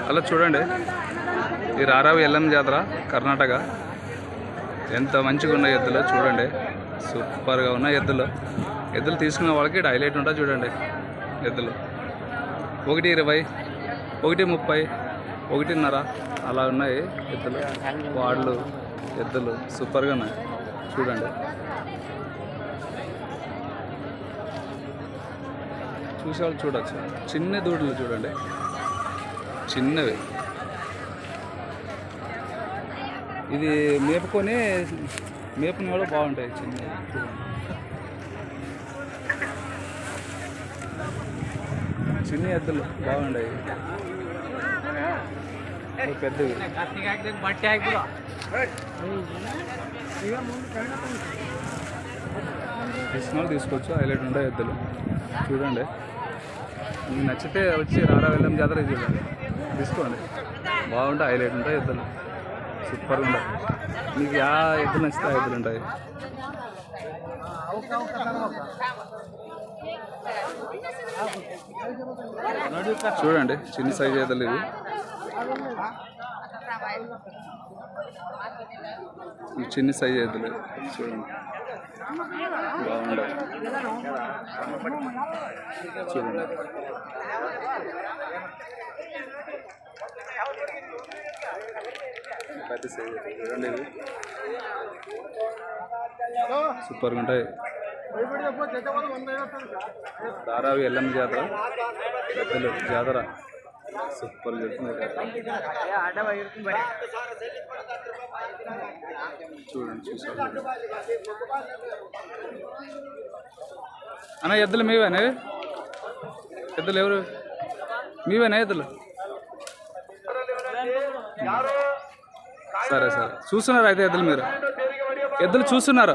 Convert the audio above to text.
అలా చూడండి, ఈ రారావి ఎల్లం జాతర కర్ణాటక. ఎంత మంచిగా ఉన్న ఎద్దులు చూడండి, సూపర్గా ఉన్న ఎద్దులు. ఎద్దులు తీసుకున్న వాళ్ళకి హైలైట్ ఉంటుంది చూడండి. ఎద్దులు 1.20, 1.30, 1.5 అలా ఉన్నాయి ఎద్దులు. వాళ్ళు ఎద్దులు సూపర్గా ఉన్నాయి చూడండి. చూసేవాళ్ళు చూడొచ్చు. చిన్న దూడలు చూడండి, చిన్నవి. ఇది మేపుకొని మేపుని కూడా బాగుంటాయి. చిన్న ఎద్దులు బాగుంటాయి, పెద్దవి. తీసుకుని తీసుకోవచ్చు, హైలైట్ ఉంటాయి ఎద్దులు చూడండి. మీకు నచ్చితే వచ్చి రారా వెళ్ళం జాతర చూడండి, తీసుకోండి. బాగుంటాయి, హైలైట్ ఉంటాయి ఎద్దులు, సూపర్గా ఉంటాయి. మీకు ఆ ఎద్దులు నచ్చితే ఆ ఎద్దులు ఉంటాయి. చూడండి, చిన్న సైజు ఎద్దులు ఇవి. చిన్న సైజు ఎద్దులు చూడండి, బాగుంటాయి చూడండి. పెద్ద సైజు చూడండి, ఇవి సూపర్గా ఉంటాయి. ధారావి ఎల్లం జాతర, పెద్దలు జాతర సూపర్ జరుగుతుంది. చూడండి, చూసారు అన్న. ఎద్దులు మీవేనా? ఎద్దులు ఎవరు మీవేనా? ఎద్దులు సరే సరే, చూస్తున్నారు అయితే ఎద్దులు మీరు? ఎద్దులు చూస్తున్నారు.